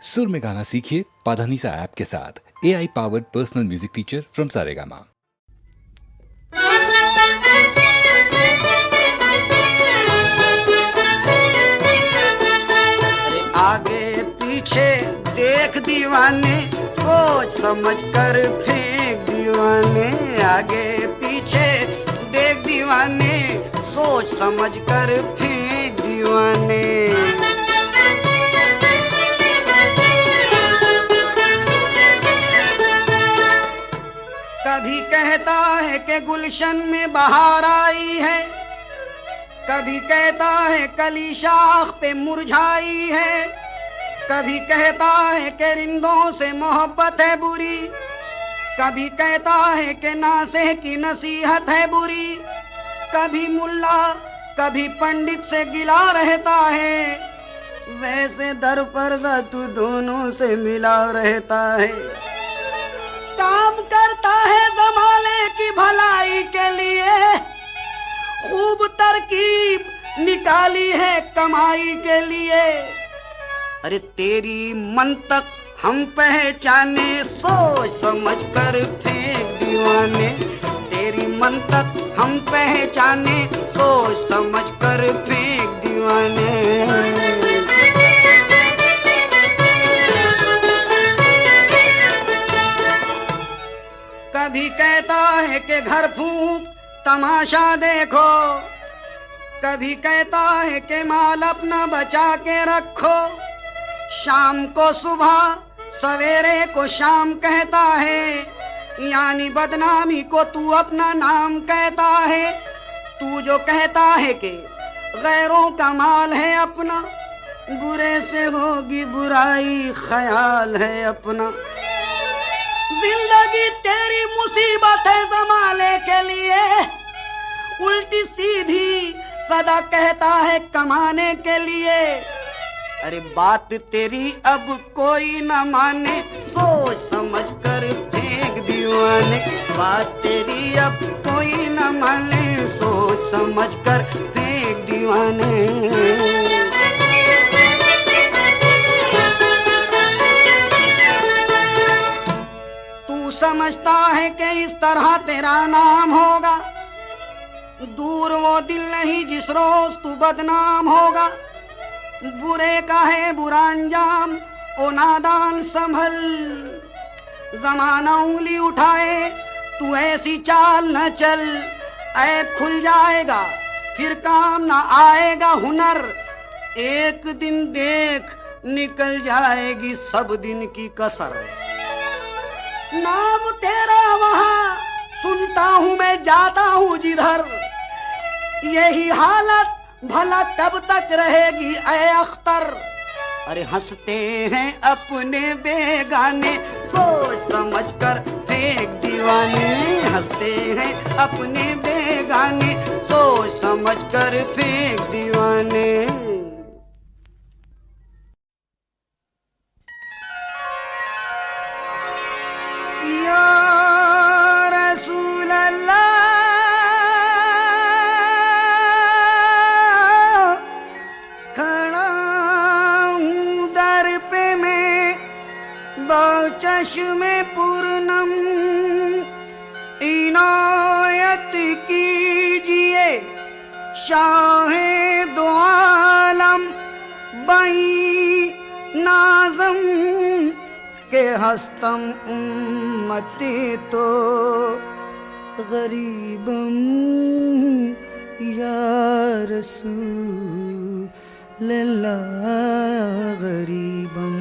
सुर में गाना सीखिए पाधानीसा ऐप के साथ। AI powered personal music teacher from Saregama. आगे पीछे देख दीवाने, सोच समझ कर फेंक दीवाने। आगे पीछे देख दीवाने, सोच समझ कर फेंक दीवाने। कभी कहता है कि गुलशन में बहार आई है, कभी कहता है कली शाख पे मुरझाई है, कभी कहता है कि रिंदों से मोहब्बत है बुरी, कभी कहता है कि नासे की नसीहत है बुरी। कभी मुल्ला कभी पंडित से गिला रहता है, वैसे दर पर्दा तू दोनों से मिला रहता है। काम करता है जमाने की भलाई के लिए, खूब तरकीब निकाली है कमाई के लिए। अरे तेरी मंतक हम पहचाने, सोच समझ कर फेंक दीवाने। तेरी मंतक हम पहचाने, सोच समझ कर फेंक दीवाने। कभी कहता है कि घर फूंक तमाशा देखो, कभी कहता है कि माल अपना बचा के रखो। शाम को सुबह सवेरे को शाम कहता है, यानी बदनामी को तू अपना नाम कहता है। तू जो कहता है कि गैरों का माल है अपना, बुरे से होगी बुराई ख्याल है अपना। जिंदगी तेरी मुसीबत है जमाने के लिए, उल्टी सीधी सदा कहता है कमाने के लिए। अरे बात तेरी अब कोई न माने, सोच समझ कर फेंक दीवाने। बात तेरी अब कोई न माने, सोच समझ कर फेंक दीवाने। समझता है कि इस तरह तेरा नाम होगा, दूर वो दिन नहीं जिस रोज तू बदनाम होगा। बुरे का है बुरा अंजाम, ओ नादान संभल। जमाना उंगली उठाए तू ऐसी चाल न चल, ऐब खुल जाएगा फिर काम ना आएगा हुनर। एक दिन देख निकल जाएगी सब दिन की कसर। नाम तेरा वहां सुनता हूँ मैं, जाता हूँ जिधर। यही हालत भला कब तक रहेगी ऐ अख्तर। अरे हंसते हैं अपने बेगाने, सोच समझ कर फेंक दीवाने। हंसते हैं अपने बेगाने, सोच समझ कर फेंक दीवाने। चश्मे पूर्णम इनायत कीजिए, शाहे दो आलम बई नाज़म के हस्तम उम्मती तो गरीबम या रसूल अल्लाह गरीबम।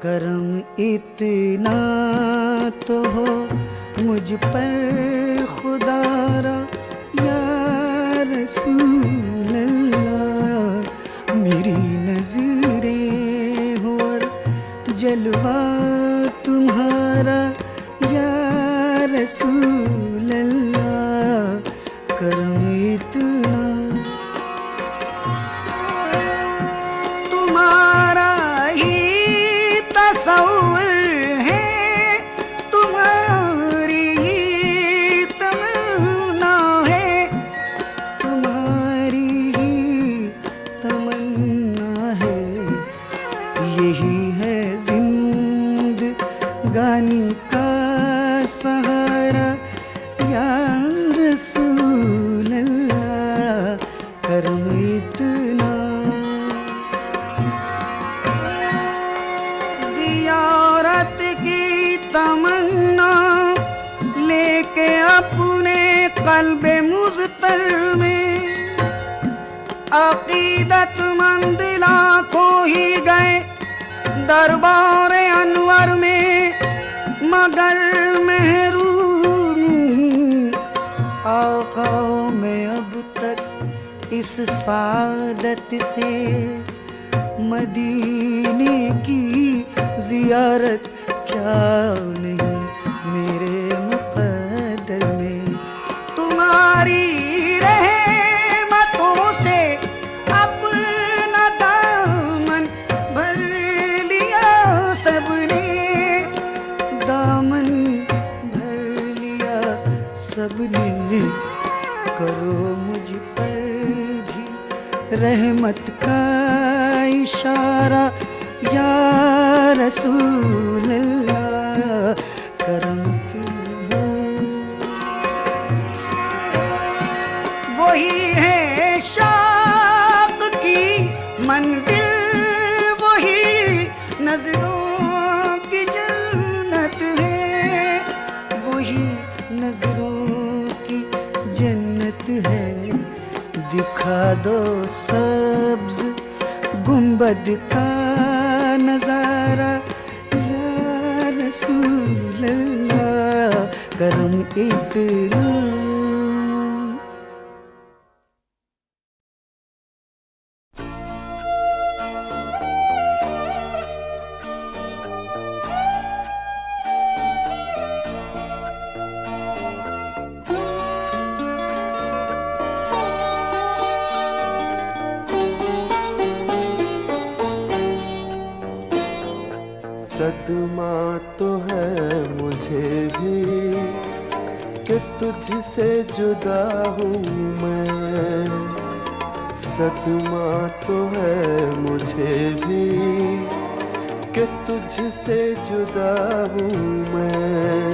करम इतना तो हो मुझ पर खुदारा या रसूल अल्लाह। मेरी नजरें हो और जलवा तुम्हारा या रसूल अल्लाह। करम इतना तुम्हारा ही तसव्वुर है, तुम्हारी ही तमन्ना है, तुम्हारी ही तमन्ना है। यही है जिंदगानी का सहारा या रसूल अल्लाह, करम इतना। ज़ियारत की तमन्ना लेके अपने क़ल्बे मुज़तर में अक़ीदतमंद लाखों ही गए दरबार अनवर में, मगर महरूम आकाओं में अब तक इस सादत से मदीने की ज़ियारत क्या नहीं मेरे मुक़द्दर में। तुम्हारी रहमतों से अपना दामन भर लिया सबने, दामन भर लिया सबने। करो मुझ पर भी रहमत का इशारा या रसूल अल्लाह, करम कीजिए। वही है शाक की मंजिल, वही नजरों की जन्नत है, वही नजरों की जन्नत है। दिखा दो सब्ज गुंबद का नजारा या रसूल अल्लाह, करम इतना। सदमा तो है मुझे भी कि तुझसे जुदा हूँ मैं, सदमा तो है मुझे भी कि तुझसे जुदा हूँ मैं।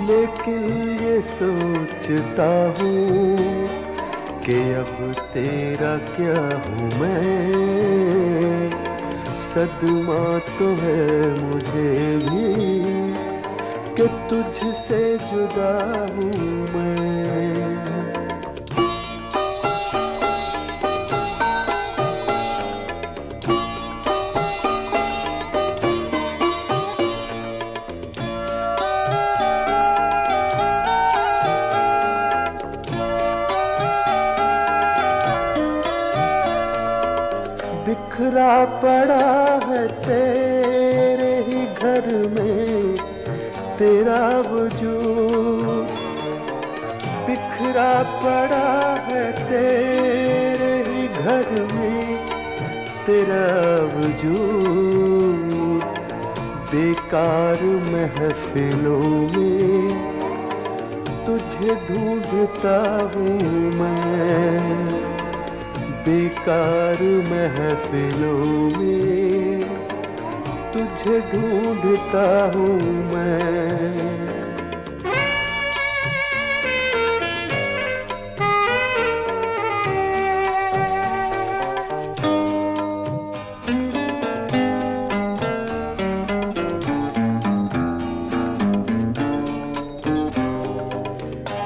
लेकिन ये सोचता हूँ कि अब तेरा क्या हूँ मैं, सदमा तो है मुझे भी कि तुझसे जुदा हूँ मैं। बिखरा पड़ा है तेरे ही घर में तेरा वजूद, बिखरा पड़ा है तेरे ही घर में तेरा वजूद। बेकार महफिलों में तुझे ढूंढता हूँ मैं, बेकार महफिलों में तुझे ढूंढता हूँ मैं।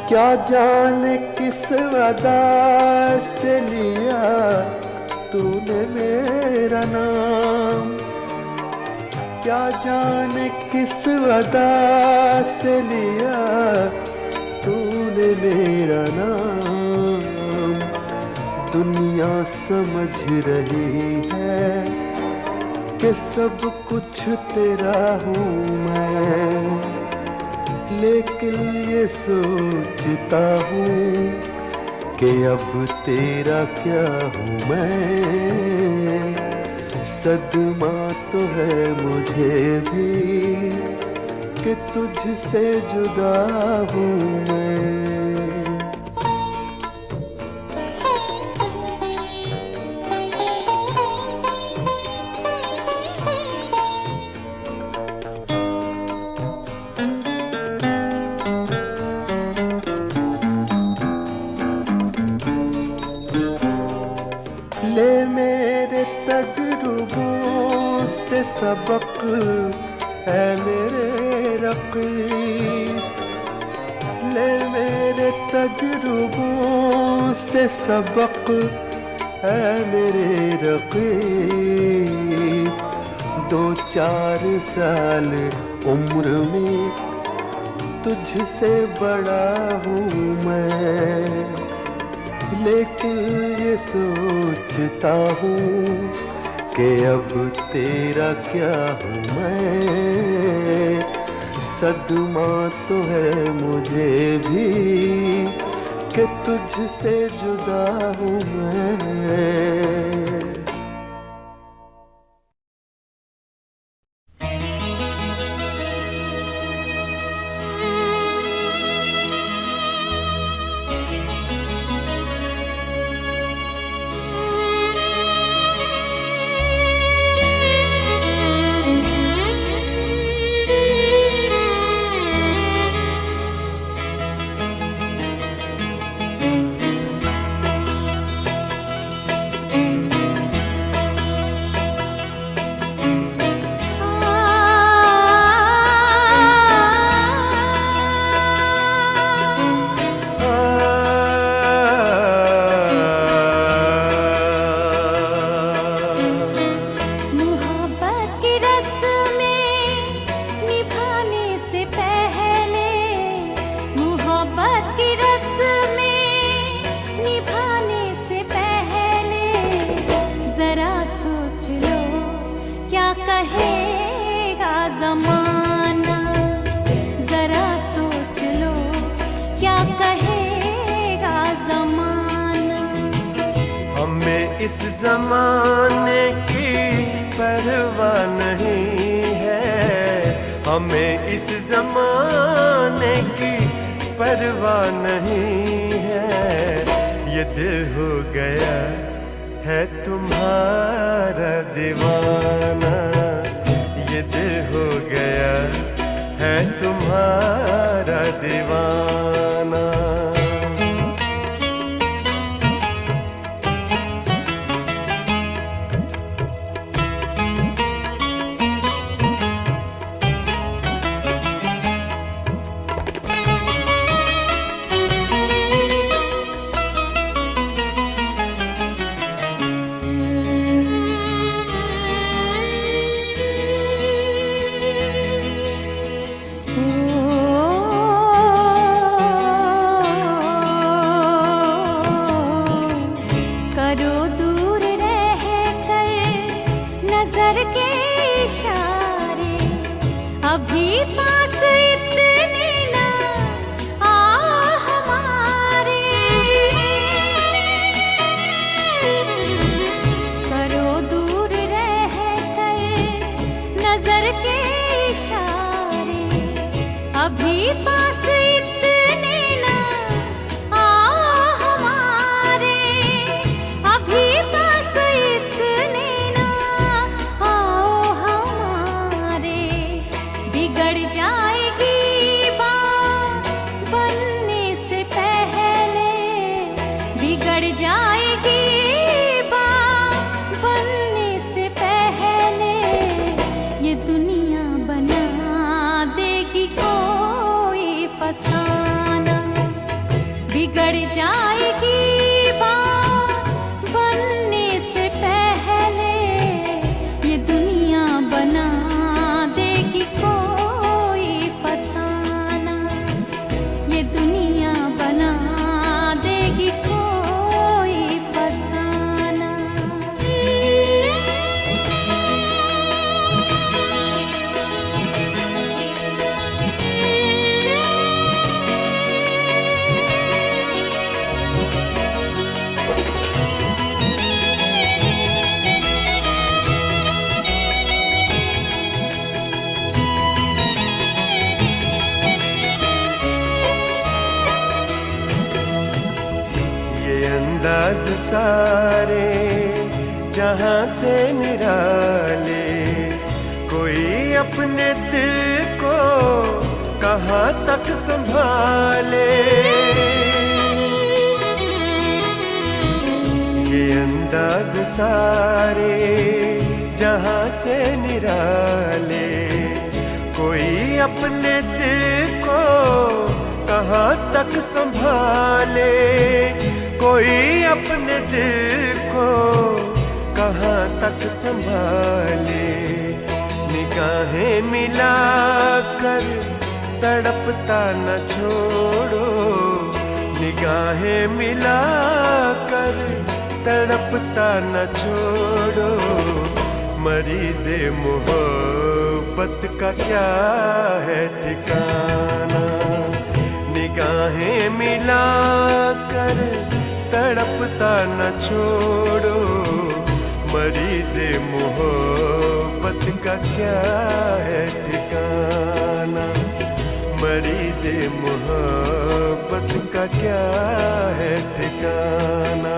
क्या जाने किस अदा से लिया तूने मेरा नाम, क्या जाने किस अदा से लिया तूने मेरा नाम। दुनिया समझ रही है कि सब कुछ तेरा हूँ मैं, लेकिन ये सोचता हूँ कि अब तेरा क्या हूँ मैं। सदमा तो है मुझे भी कि तुझसे जुदा हूँ मैं। तजुर्बों से सबक है मेरे रकीब, ले मेरे तजुर्बों से सबक है मेरे रकीब। 2-4 साल उम्र में तुझसे बड़ा हूँ मैं, लेकिन ये सोचता हूँ कि अब तेरा क्या हूँ मैं। सदमा तो है मुझे भी कि तुझसे जुदा हूँ मैं। इस जमाने की परवाह नहीं है, हमें इस जमाने की परवाह नहीं है। ये दिल हो गया है तुम्हारा दीवाना, ये दिल हो गया है तुम्हारा दीवाना। अभी पास इतने ना आ हमारे, करो दूर रह कर नजर के इशारे। अभी पास इतने ना आ हमारे, अभी पास इतने ना आओ हमारे। बिगड़ जाएगी बात बनने से पहले, बिगड़ जाएगी बात बनने से पहले। ये दुनिया बना देगी कोई फसाना, बिगड़ जाएगी बात बनने से पहले। ये दुनिया बना देगी कोई फसाना, ये दुनिया बना देगी कोई फसाना। अंदाज सारे जहां से निराले, कोई अपने दिल को कहां तक संभाले। ये अंदाज सारे जहां से निराले, कोई अपने दिल को कहाँ तक संभाले, कोई अपने दिल को कहाँ तक संभाले। निगाहें मिलाकर तड़पता न छोड़ो, निगाहें मिलाकर तड़पता न छोड़ो। मरीज़े मोहब्बत का क्या है ठिकाना, निगाहें मिलाकर तड़पता न छोड़ो। मरीज़े मोहब्बत का क्या है ठिकाना, मरीज़े मोहब्बत का क्या है ठिकाना।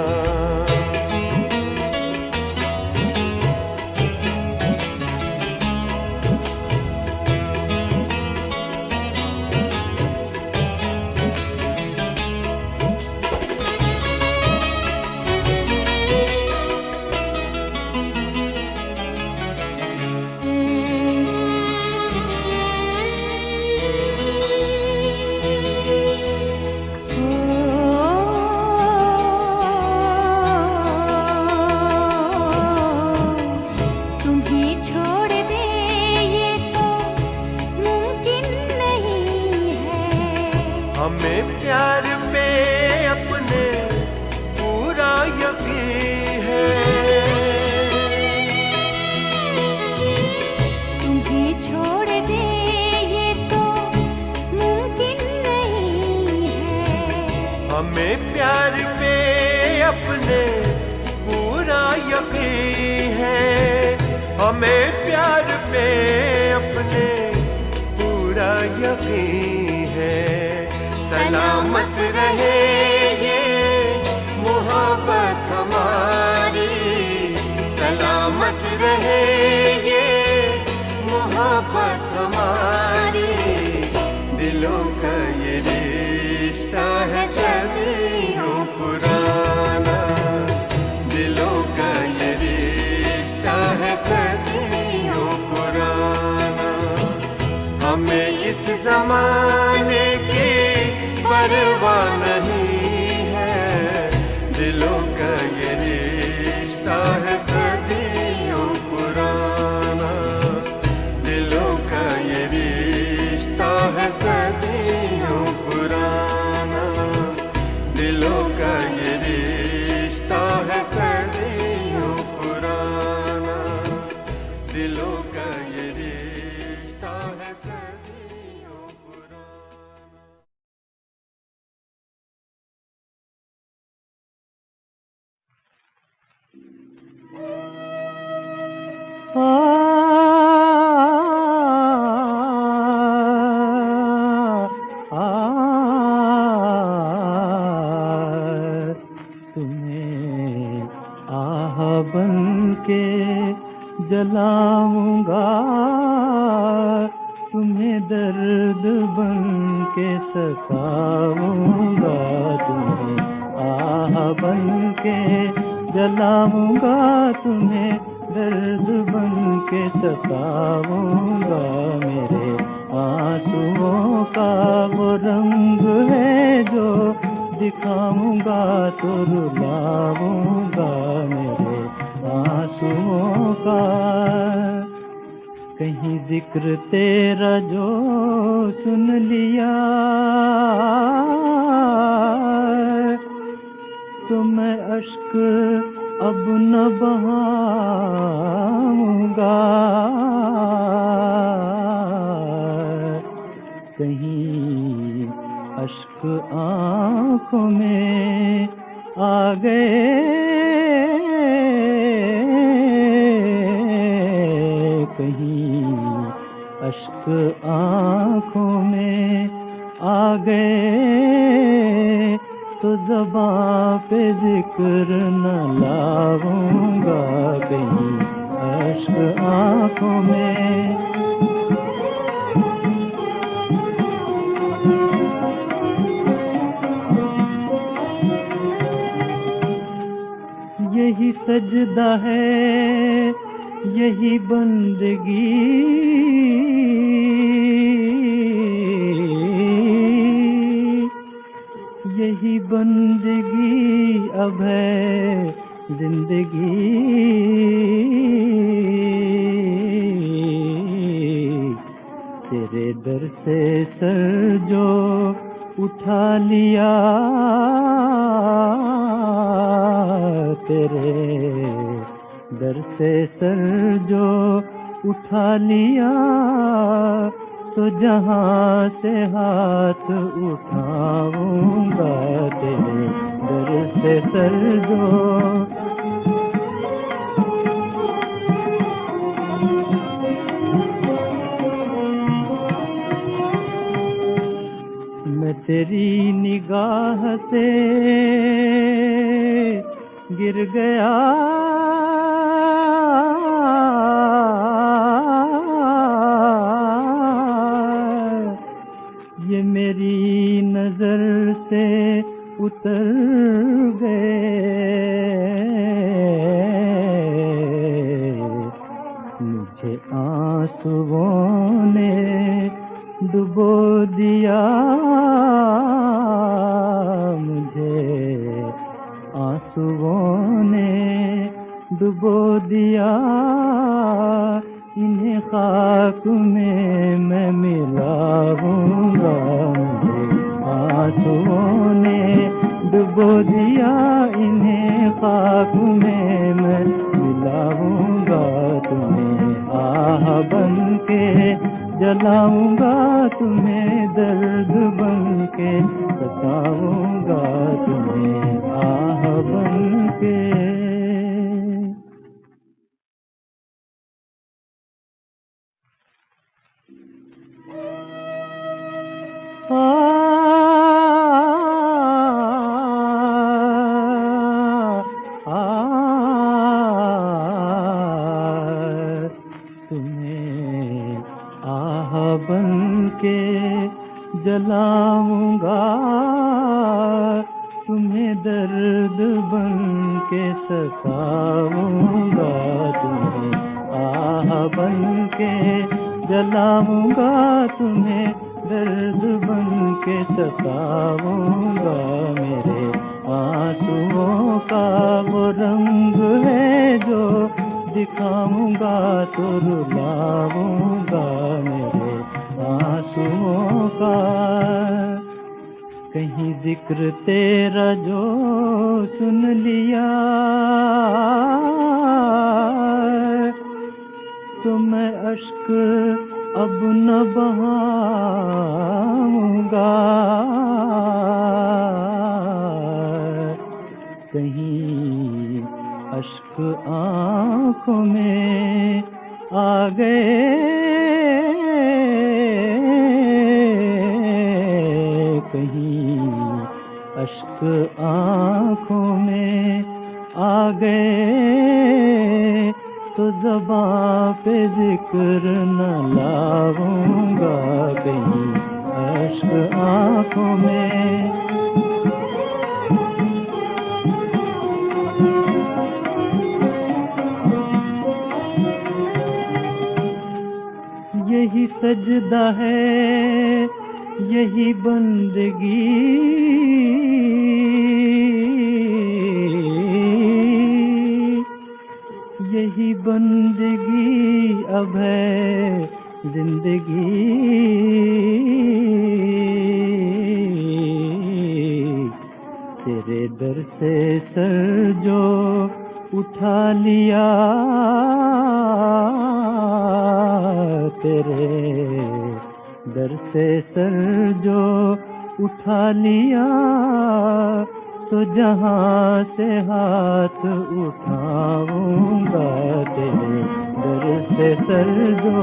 हमें प्यार पे अपने पूरा यकीन है, तुम्हें छोड़ दे ये तो मुमकिन नहीं है। हमें प्यार पे अपने पूरा यकीन है, हमें प्यार पे अपने पूरा यकीन है। सलामत रहे ये मोहब्बत हमारी, सलामत रहे ये मोहब्बत हमारी। दिलों का ये रिश्ता है सदियों पुराना, दिलों का ये रिश्ता है सदियों पुराना। हमें इस ज़माने की परवाह नहीं है, दिलों का ये रिश्ता है सदियों पुराना, दिलों का ये रिश्ता है सदियों पुराना, दिलों का ये रिश्ता है सदियों पुराना, दिलों का ये रिश्ता है सदियों पुराना। तुम्हें आह बन के जलाऊंगा, तुम्हें दर्द बन के सताऊंगा, तुम्हें आह बन के जलाऊंगा, तुम्हें दर्द बन के सताऊंगा। मेरे आंसुओं का वो रंग है जो दिखाऊंगा तो रुलाऊंगा, मेरे आंसुओं का। कहीं जिक्र तेरा जो सुन लिया तो मैं अश्क अब न बहाऊंगा, कहीं अश्क आँखों में आ गए, कहीं अश्क आँखों में आ गए तो ज़बां पे जिक्र न लाऊंगा, कहीं अश्क आँखों में। सजदा है यही बंदगी, यही बंदगी अब है जिंदगी। तेरे दर से सर जो उठा लिया, तेरे दर से सर जो उठा लिया, तो जहाँ से हाथ उठाऊंगा। तेरे दर से सर जो मैं तेरी निगाह से गिर गया, ये मेरी नजर से उतर गए। मुझे आंसुओं ने डुबो दिया, मुझे आंसुओं ने डुबो दिया। इन्हें खाक में मैं मिलाऊंगा, मुझे आंसुओं ने डुबो दिया। इन्हें खाक में मैं मिलाऊंगा, तुम्हें आह बन के जलाऊंगा, तुम्हें दर्द बन के सताऊंगा, तुम्हें आह बन के। तुम्हें आह बन के जलाऊंगा, तुम्हें दर्द बन के सताऊंगा, तुम्हें आह बन के जलाऊंगा, तुम्हें दर्द बन के सताऊंगा। मेरे आंसुओं का वो रंग है जो दिखाऊंगा तो रुलाऊंगा, मेरे आंसुओं का। कहीं जिक्र तेरा जो सुन लिया, तो मैं अश्क अब न बहाऊंगा। कहीं अश्क आँखों में आ गए, कहीं अश्क आँखों में आ गए, तो ज़बां पे जिक्र न लाऊंगा। कहीं अश्क आँखों में यही सजदा है यही बंदगी, यही बंदगी अब है जिंदगी। तेरे दर से सर जो उठा लिया, तेरे दर से सर जो उठा लिया, तो जहाँ से हाथ उठाऊंगा। तेरे दर से सर जो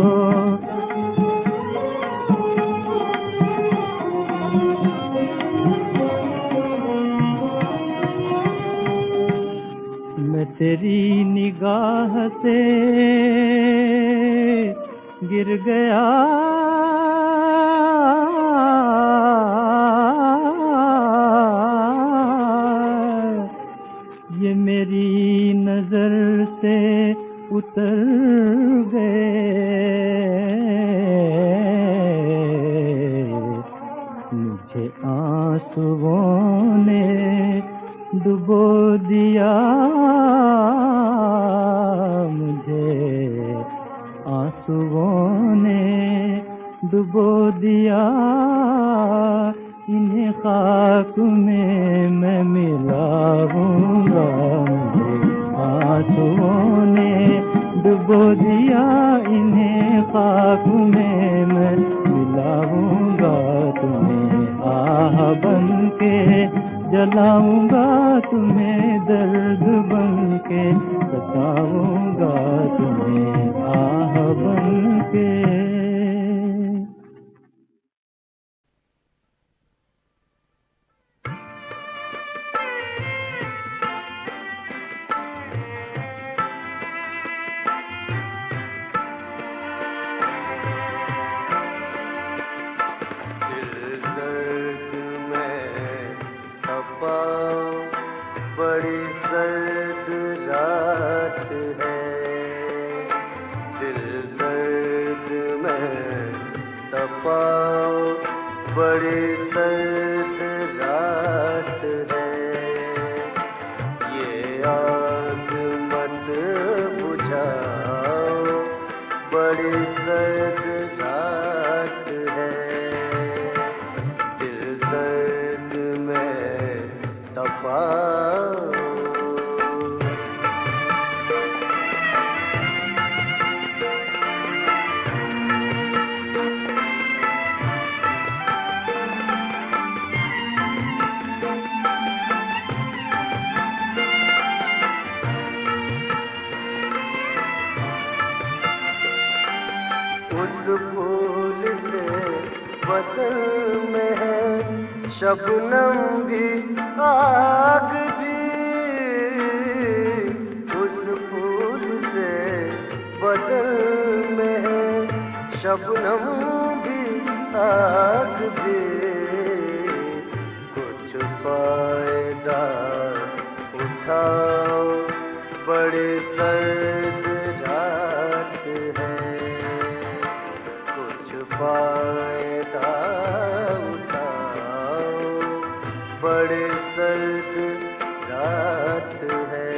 मैं तेरी निगाह से गिर गया, ये मेरी नजर गुजर गए, मुझे आंसुओं ने डुबो दिया, मुझे आंसुओं ने डुबो दिया, इन्हें खाक में मैं मिलाऊंगा, मुझे आंसुओं ने डुबो दिया, इन्हें खाक में मैं मिलाऊंगा, तुम्हें आह बन के जलाऊंगा, तुम्हें दर्द बन के सताऊंगा, तुम्हें आह बन के। बड़ी सर्द रात है, दिल दर्द में तपाओ, बड़ी सर्द रात है, ये आग मत बुझाओ, बड़ी सर्द रात है, दिल दर्द में तपाओ। उस फूल से बदन में है शबनम भी आग भी, उस फूल से बदन में है शबनम भी आग भी, कुछ फायदा उठाओ, बड़ी सर्द रात है, फायदा उठाओ, बड़े सर्द रात है,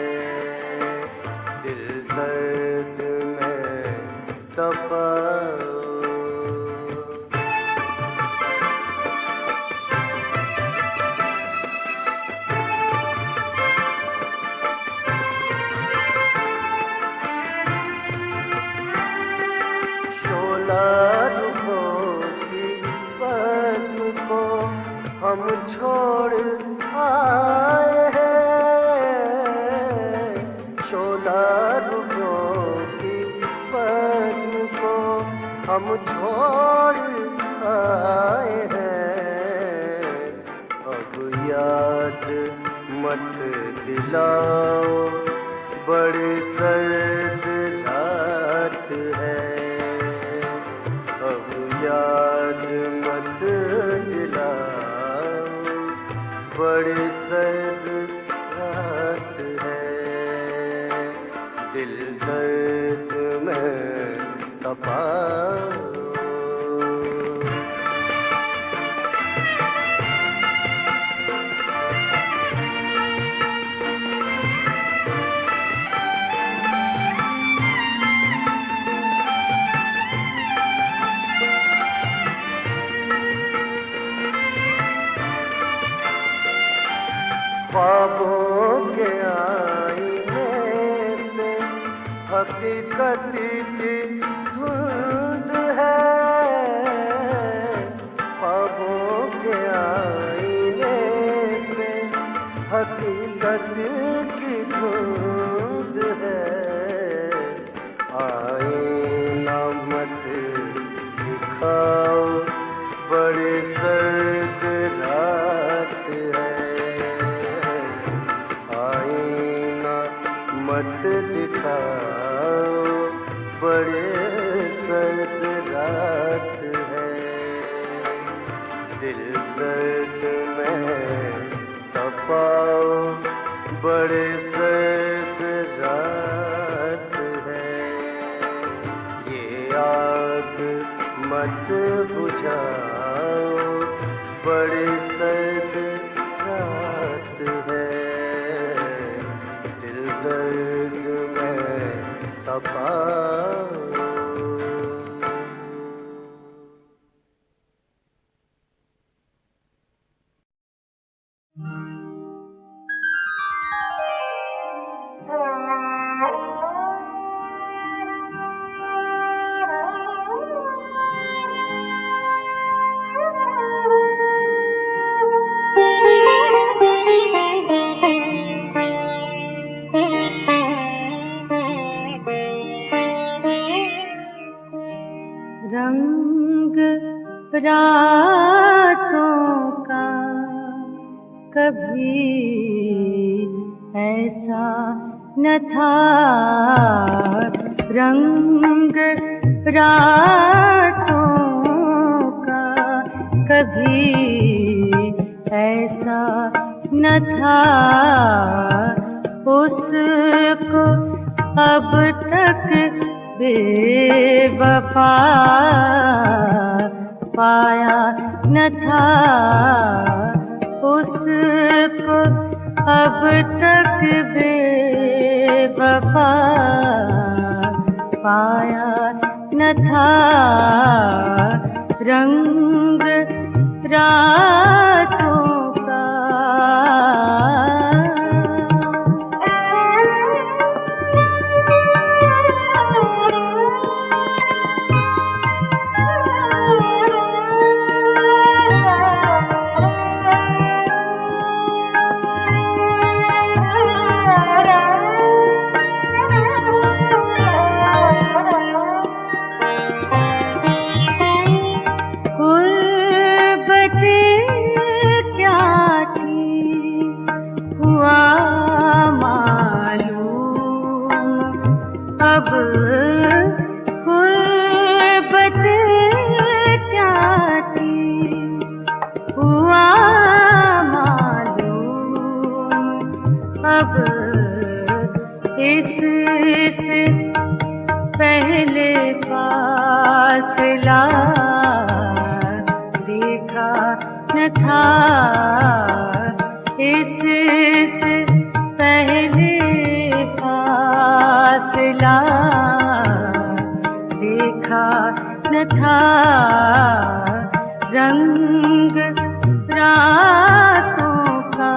दिल दर्द में तपाओ। हम छोड़ आए हैं, शोला रुखों की बज़्म को हम छोड़ आए हैं, अब याद मत दिलाओ, बड़ी सर्द रात है, अब याद मत दिलाओ, बड़ी सर्द रात है, दिल दर्द में तपाओ। ख्वाबों के आईने में हकीकत की धुंध है, ख्वाबों के आईने में हकीकत की धुंध है, आईना मत दिखाओ, बड़ी सर्द रात है, मत दिखाओ, बड़े सर्द रात है, दिल दर्द में तपाओ, बड़े सर्द रात है। चिराग मत बुझाओ, बड़े सर्द रात है, दिल दर्द में तपाओ। रंग रातों का कभी ऐसा न था, रंग रातों का कभी ऐसा न था, उसको अब तक बेवफा पाया न था, उसको अब तक बेवफा पाया न था, रंग रातों का। इससे पहले फासला देखा न था, इससे पहले फासला देखा न था, रंग रातों का।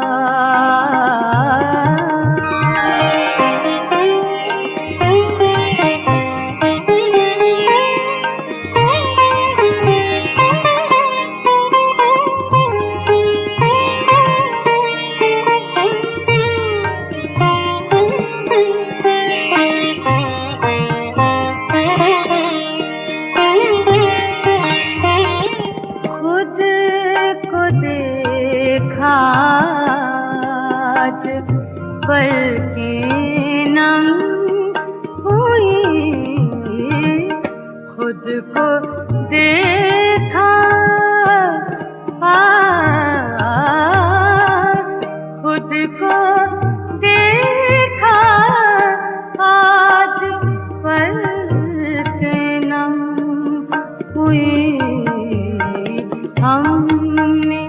आज पलकें नम हुई, खुद को देखा, खुद को देखा, आज पलकें नम हुई, हमने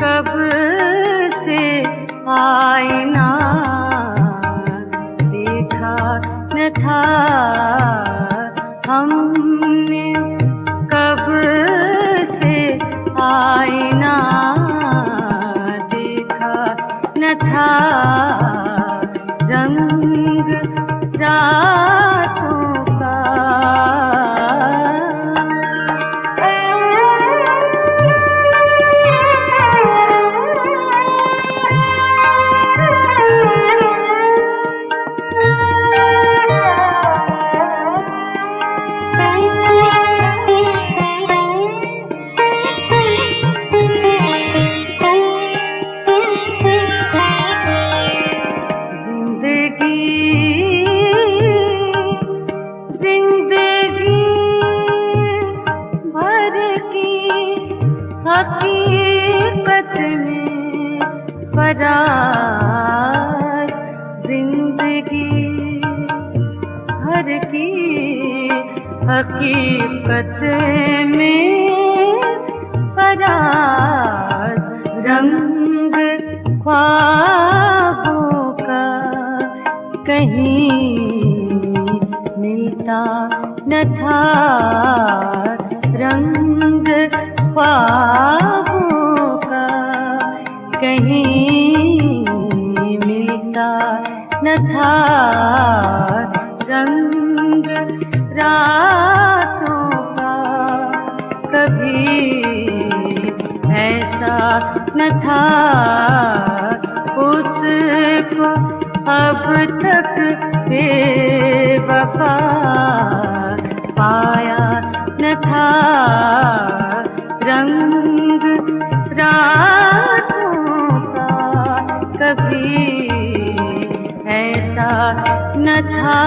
कब से आईना देखा न था, हमने कब से आईना देखा न था, रंग रातों का। हकीकत में फराज जिंदगी भर की हकीकत में फराज रंग ख्वाबों का कहीं मिलता न था। रंग ख्वाबों का कहीं मिलता न था। रंग रातों का कभी ऐसा न था। उसको अब तक बेवफा पाया न था। रंग रातों का कभी ऐसा न था।